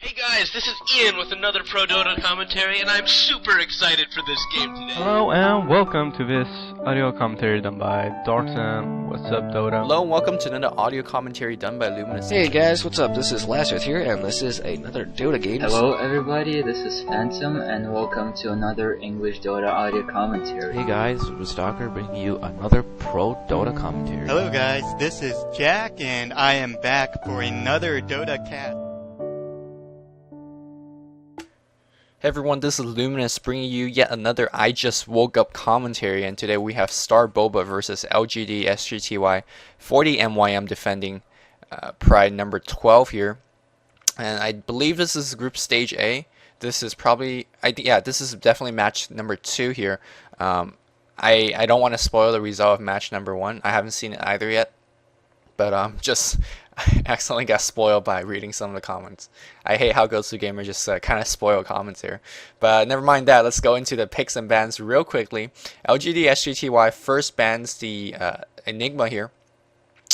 Hey guys, this is Ian with another Pro Dota commentary, and I'm super excited for this game today. Hello and welcome to this audio commentary done by Darkson. What's up, Dota? Hello and welcome to another audio commentary done by Luminous. Hey guys, what's up? This is Lazarus here, and this is another Dota game. Hello everybody, this is Phantom, and welcome to another English Dota audio commentary. Hey guys, it was Stalker bringing you another Pro Dota commentary. Hello guys, this is Jack, and I am back for another Dota cast. Hey everyone, this is Luminous bringing you yet another I Just Woke Up commentary, and today we have Starsboba versus LGD.sGty, 40 MYM defending Pride number 12 here. And I believe this is group stage A. This is probably, this is definitely match number 2 here. I don't want to spoil the result of match number 1. I haven't seen it either yet. But I accidentally got spoiled by reading some of the comments. I hate how Go2 Gamer just kind of spoil comments here. But never mind that. Let's go into the picks and bans real quickly. LGD.sGty first bans the Enigma here.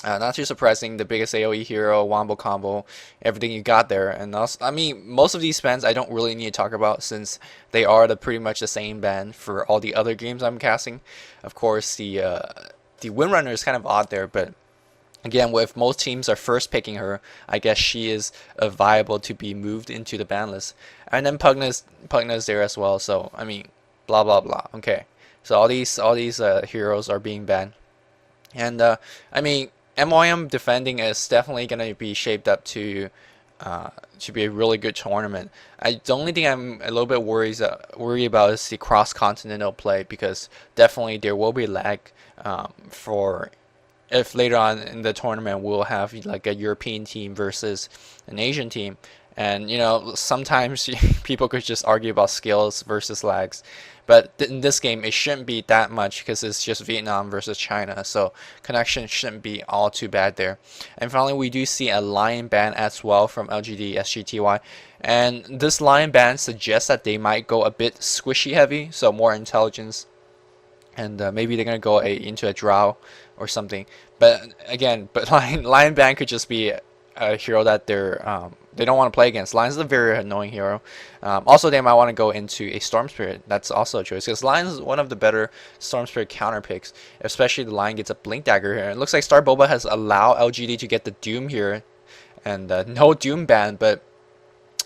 Not too surprising. The biggest AoE hero, wombo combo, everything you got there. And also, I mean, most of these bans I don't really need to talk about since they are pretty much the same ban for all the other games I'm casting. Of course, the Windrunner is kind of odd there, but again, if most teams are first picking her, I guess she is viable to be moved into the ban list. And then Pugna's there as well. So I mean, blah blah blah. Okay, so all these heroes are being banned, and I mean, MYM defending is definitely gonna be shaped up to be a really good tournament. The only thing I'm a little bit worried about is the cross-continental play, because definitely there will be lag for if later on in the tournament we'll have like a European team versus an Asian team, and you know, sometimes people could just argue about skills versus lags, but in this game it shouldn't be that much because it's just Vietnam versus China, so connection shouldn't be all too bad there. And finally, we do see a lion ban as well from LGD.sGty, and this lion ban suggests that they might go a bit squishy heavy, so more intelligence, and maybe they're gonna go into a drow or something. But again, Lion Ban could just be a hero that they don't want to play against. Lion's is a very annoying hero. Also, they might want to go into a Storm Spirit. That's also a choice, because Lion is one of the better Storm Spirit counter picks, especially the Lion gets a Blink Dagger here. It looks like Starsboba has allowed LGD to get the Doom here, and no Doom ban. But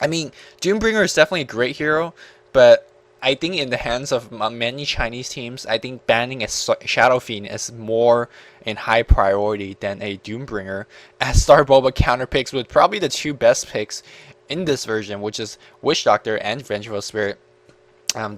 I mean, Doombringer is definitely a great hero, but I think in the hands of many Chinese teams, I think banning a Shadow Fiend is more in high priority than a Doombringer, as Starsboba counterpicks with probably the two best picks in this version, which is Witch Doctor and Vengeful Spirit.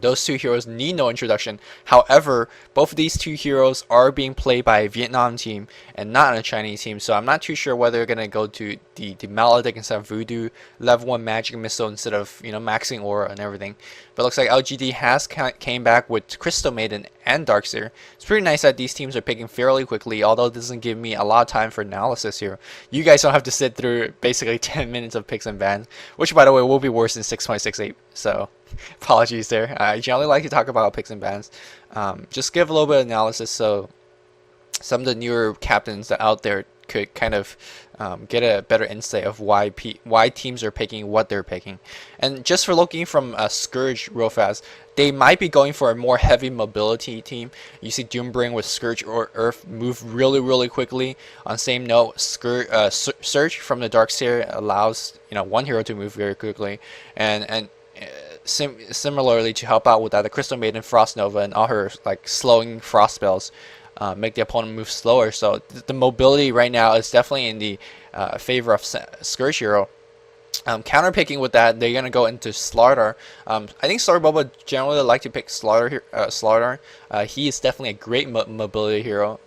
Those two heroes need no introduction. However, both of these two heroes are being played by a Vietnam team and not a Chinese team, so I'm not too sure whether they're gonna go to the Maledict instead of Voodoo, level 1 magic missile instead of, you know, maxing aura and everything. But it looks like LGD has came back with Crystal Maiden and Darkseer. It's pretty nice that these teams are picking fairly quickly, although it doesn't give me a lot of time for analysis here. You guys don't have to sit through basically 10 minutes of picks and bans, which by the way will be worse than 6.68. So apologies there. I generally like to talk about picks and bans. Just give a little bit of analysis so some of the newer captains out there could kind of get a better insight of why teams are picking what they're picking. And just for looking from Scourge real fast, they might be going for a more heavy mobility team. You see Doombringer with Scourge or Earth move really quickly. On same note, Surge from the Darkseer allows, you know, one hero to move very quickly, and similarly to help out with that, the Crystal Maiden, Frost Nova, and all her like slowing frost spells make the opponent move slower. So the mobility right now is definitely in the favor of Scourge hero. Counter picking with that, they're gonna go into Slaughter. I think Starsboba generally like to pick Slaughter. He is definitely a great mobility hero,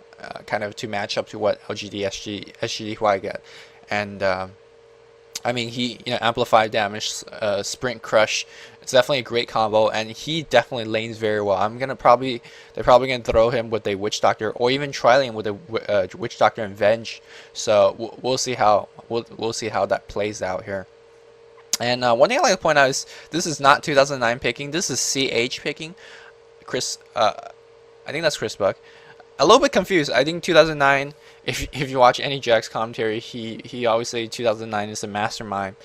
kind of to match up to what LGD.sGty get. And I mean, he, you know, amplified damage, sprint crush. It's definitely a great combo, and he definitely lanes very well. They're probably gonna throw him with a Witch Doctor, or even trialing with a Witch Doctor and Venge. So we'll see how that plays out here. And one thing I like to point out is this is not 2009 picking. This is CH picking. I think that's Chris Buck. A little bit confused. I think 2009. If you watch any Jack's commentary, he always say 2009 is a mastermind.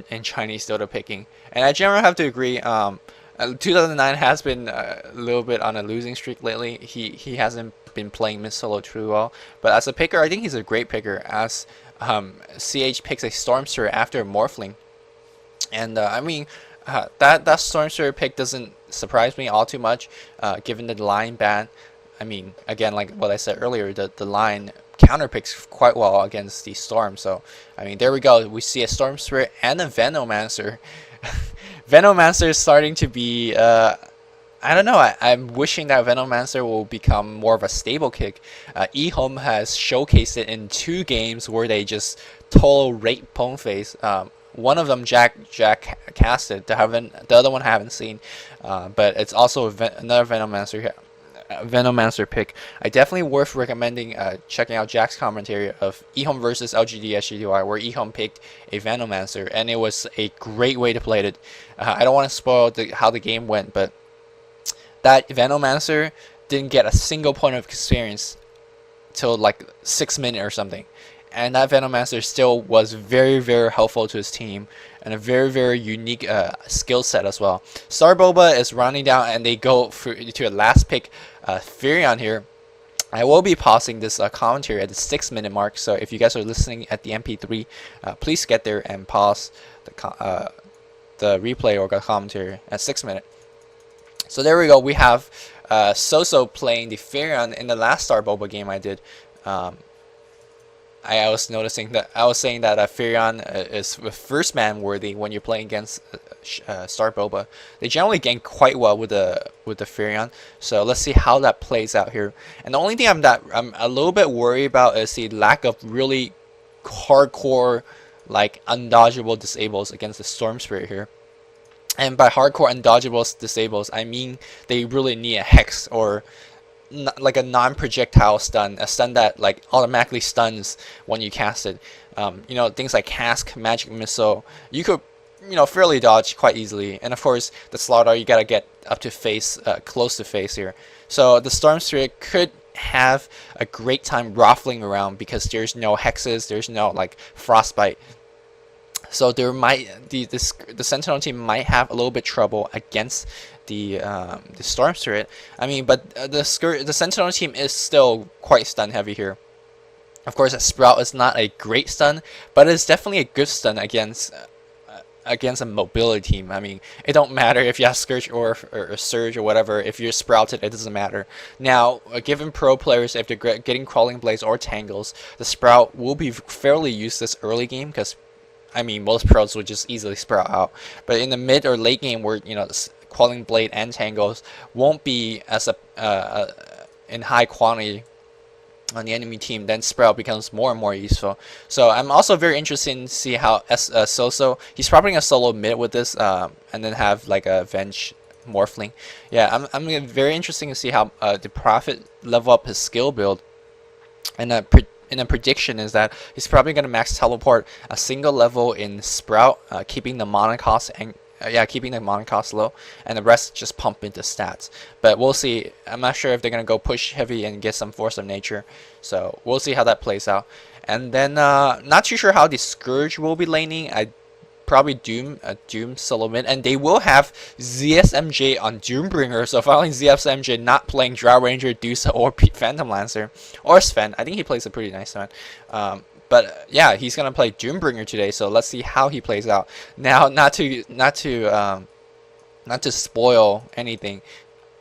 in Chinese Dota picking. And I generally have to agree. 2009 has been a little bit on a losing streak lately. He hasn't been playing mid solo too well. But as a picker, I think he's a great picker. As CH picks a Storm Spirit after Morphling. And I mean, that Storm Spirit pick doesn't surprise me all too much, given the line ban. I mean, again, like what I said earlier, the line counter picks quite well against the Storm. So, I mean, there we go. We see a Storm Spirit and a Venomancer. Venomancer is starting to be, I don't know, I'm wishing that Venomancer will become more of a stable kick. eHome has showcased it in 2 games where they just total rape Pwn Face. One of them Jack casted, the other one I haven't seen, but it's also another Venomancer here. Venomancer pick. I definitely worth recommending checking out Jack's commentary of eHome versus LGD.sGty, where eHome picked a Venomancer, and it was a great way to play it. I don't want to spoil how the game went, but that Venomancer didn't get a single point of experience till like 6 minutes or something. And that Venomancer still was very, very helpful to his team, and a very, very unique skill set as well. Starsboba is rounding down, and they go to a last pick, Furion here. I will be pausing this commentary at the 6-minute mark, so if you guys are listening at the MP3, please get there and pause the replay or the commentary at 6 minutes. So there we go. We have Soso playing the Furion in the last Starsboba game I did. I was saying that Furion is first man worthy when you're playing against Starsboba. They generally gank quite well with the Furion, so let's see how that plays out here. And the only thing I'm a little bit worried about is the lack of really hardcore, like undodgeable disables against the Storm Spirit here. And by hardcore undodgeable disables, I mean they really need a hex or like a non-projectile stun, a stun that like automatically stuns when you cast it. You know, things like Cask, Magic Missile, you could, you know, fairly dodge quite easily. And of course, the Slaughter, you gotta get up to face, close to face here. So the Storm Spirit could have a great time ruffling around because there's no hexes, there's no like frostbite. So there might the Sentinel team might have a little bit trouble against the Storm Spirit. I mean, but the Sentinel team is still quite stun heavy here. Of course, a Sprout is not a great stun, but it's definitely a good stun against a mobility team. I mean, it don't matter if you have Scourge or Surge or whatever. If you're Sprouted, it doesn't matter. Now, given pro players, if they're getting Crawling Blades or Tangles, the Sprout will be fairly useless early game because, I mean, most pros would just easily Sprout out. But in the mid or late game where, you know, Crawling Blade and Tangles won't be as in high quantity on the enemy team, then Sprout becomes more and more useful. So I'm also very interested in see how Soso, he's probably gonna solo mid with this, and then have like a Venge Morphling. Yeah, I'm very interested to see how the Prophet level up his skill build. And a prediction is that he's probably gonna max teleport a single level in Sprout, keeping the mana cost and keeping the mana cost low, and the rest just pump into stats. But we'll see. I'm not sure if they're gonna go push heavy and get some Force of Nature. So we'll see how that plays out. And then not too sure how the Scourge will be laning. I probably Doom solo mid, and they will have ZSMJ on Doombringer. So finally ZSMJ not playing Drow Ranger, Dusa, or Phantom Lancer, or Sven. I think he plays a pretty nice one. But yeah, he's gonna play Doombringer today, so let's see how he plays out. Now, not to spoil anything,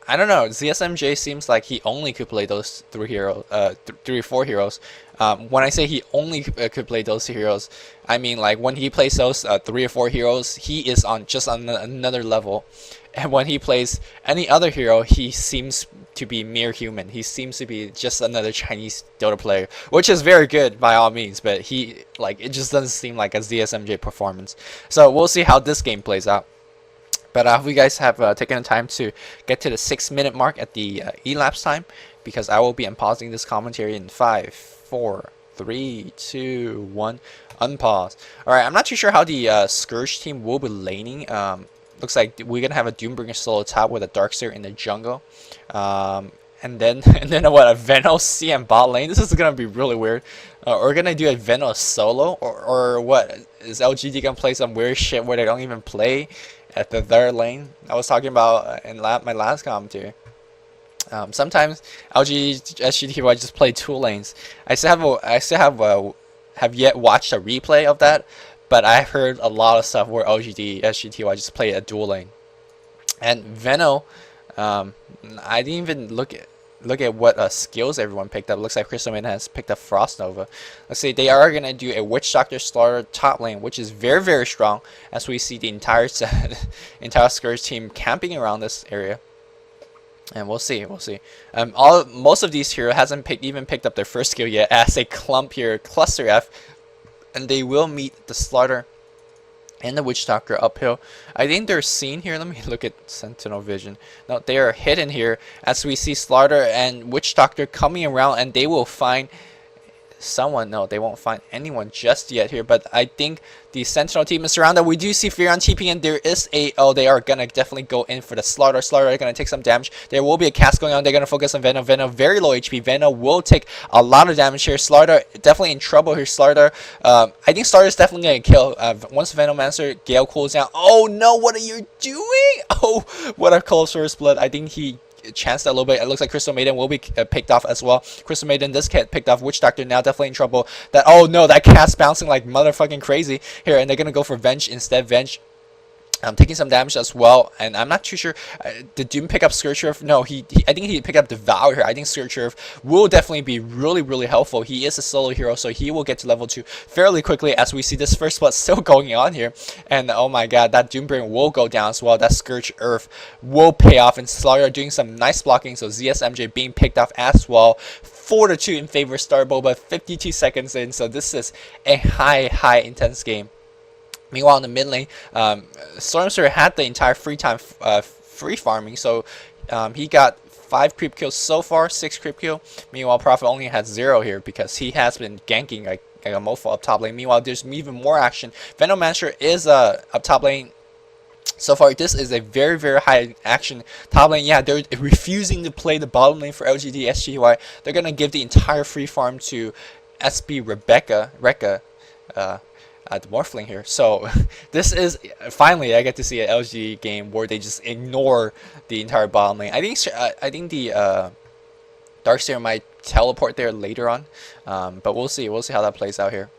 I don't know. ZSMJ seems like he only could play those three or four heroes. When I say he only could play those heroes, I mean like when he plays those 3 or 4 heroes, he is on another level. And when he plays any other hero, he seems to be mere human. He seems to be just another Chinese Dota player, which is very good by all means, but it just doesn't seem like a ZSMJ performance. So we'll see how this game plays out. But I hope you guys have taken the time to get to the 6-minute mark at the elapsed time, because I will be unpausing this commentary in 5, 4, 3, 2, 1, unpause. Alright, I'm not too sure how the Scourge team will be laning. Looks like we're going to have a Doombringer solo top with a Darkseer in the jungle. And then what, a Veno CM bot lane? This is gonna be really weird. We're gonna do a Veno solo, or what? Is LGD gonna play some weird shit where they don't even play at the third lane? I was talking about in my last commentary. Sometimes LGD.sGty just play 2 lanes. I still have yet watched a replay of that, but I've heard a lot of stuff where LGD.sGty just play a dual lane. And Veno, I didn't even look at what skills everyone picked up. Looks like Crystal Maiden has picked up Frost Nova. Let's see, they are gonna do a Witch Doctor Slaughter top lane, which is very, very strong, as we see the entire Scourge team camping around this area. And we'll see. Most of these heroes hasn't even picked up their first skill yet, as a clump here, Cluster F, and they will meet the Slaughter and the Witch Doctor uphill. I think they're seen here. Let me look at Sentinel Vision. No, they are hidden here, as we see Slaughter and Witch Doctor coming around, and they will find someone. No, they won't find anyone just yet here, but I think the Sentinel team is surrounded. We do see Furion TP, and there is a, they are gonna definitely go in for the Slaughter. Slaughter are gonna take some damage. There will be a cast going on. They're gonna focus on Veno. Veno very low HP. Veno will take a lot of damage here. Slaughter definitely in trouble here. Slaughter, I think Slaughter is definitely gonna kill. Once Venomancer Gale cools down. Oh no, what are you doing? Oh, what a close first blood. I think he chanced a little bit. It looks like Crystal Maiden will be picked off as well. Crystal Maiden does get picked off. Witch Doctor now definitely in trouble. Oh no, that cast bouncing like motherfucking crazy here, and they're gonna go for Venge instead. Venge taking some damage as well, and I'm not too sure. Did Doom pick up Scourge? No, I think he picked up Devour here. I think Scourge will definitely be really, really helpful. He is a solo hero, so he will get to level 2 fairly quickly, as we see this first spot still going on here. And oh my god, that Doombringer will go down as well. That Scourge Earth will pay off, and Slaughter doing some nice blocking, so ZSMJ being picked off as well. 4-2 in favor of Starsboba, 52 seconds in, so this is a high intense game. Meanwhile, in the mid lane, Stormster had the entire free farming, so he got 5 creep kills so far, 6 creep kill. Meanwhile, Prophet only has 0 here, because he has been ganking like a mofo up top lane. Meanwhile, there's even more action. Venomancer is up top lane. So far, this is a very, very high action top lane. Yeah, they're refusing to play the bottom lane for LGD.sGty. They're gonna give the entire free farm to SB Rekka. The Morphling here. So this is finally I get to see an LG game where they just ignore the entire bottom lane. I think the Darkseer might teleport there later on, but we'll see how that plays out here.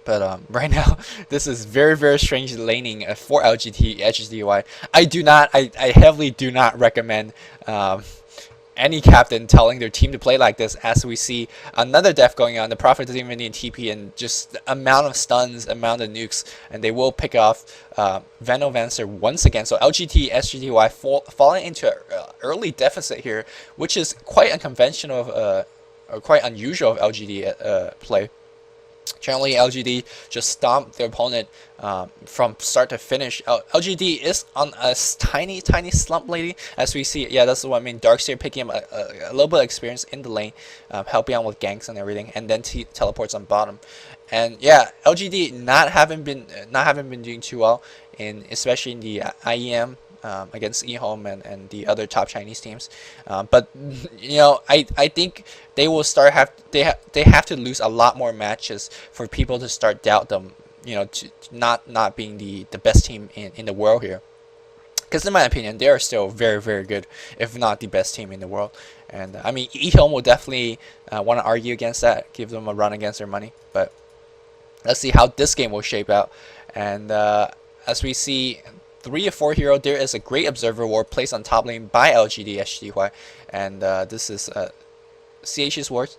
But right now, this is very, very strange laning for LGD.sGty. I heavily do not recommend any captain telling their team to play like this, as we see another death going on. The Prophet doesn't even need TP, and just the amount of stuns, amount of nukes, and they will pick off Venomancer once again. So LGD.sGty falling into an early deficit here, which is quite unconventional or quite unusual of LGD play. Generally, LGD just stomped their opponent from start to finish. LGD is on a tiny slump lady, as we see. Yeah, that's what I mean. Darkseer picking up a little bit of experience in the lane, helping out with ganks and everything, and then teleports on bottom. And yeah, LGD not having been doing too well especially in the IEM. Against eHome and the other top Chinese teams, but you know, I think they will they have to lose a lot more matches for people to start doubt them, you know, to not being the best team in the world here. Because in my opinion, they are still very, very good, if not the best team in the world. And I mean, eHome will definitely want to argue against that, give them a run against their money. But let's see how this game will shape out. And as we see, 3 of 4 hero, there is a great observer ward placed on top lane by LGD.sGty, and this is CH's ward.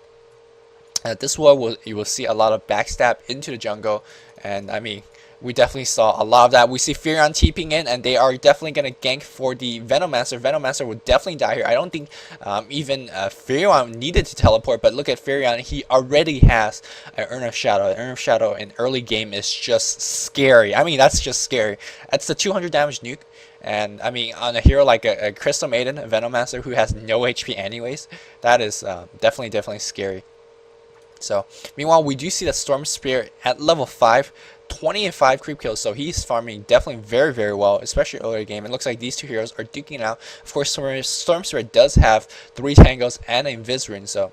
This ward you will see a lot of backstab into the jungle, and I mean, we definitely saw a lot of that. We see Furion TPing in, and they are definitely going to gank for the Venomancer. Venomancer will definitely die here. I don't think even Furion needed to teleport, but look at Furion. He already has an Urn of Shadow. An Urn of Shadow in early game is just scary. I mean, that's just scary. That's the 200 damage nuke. And I mean, on a hero like a Crystal Maiden, a Venomancer who has no HP anyways, that is definitely scary. So, meanwhile, we do see that Storm Spirit at level 5, 20 and 5 creep kills, so he's farming definitely very, very well, especially earlier game. It looks like these two heroes are duking it out. Of course, Storm Spirit does have 3 Tangos and a Invis Rune, so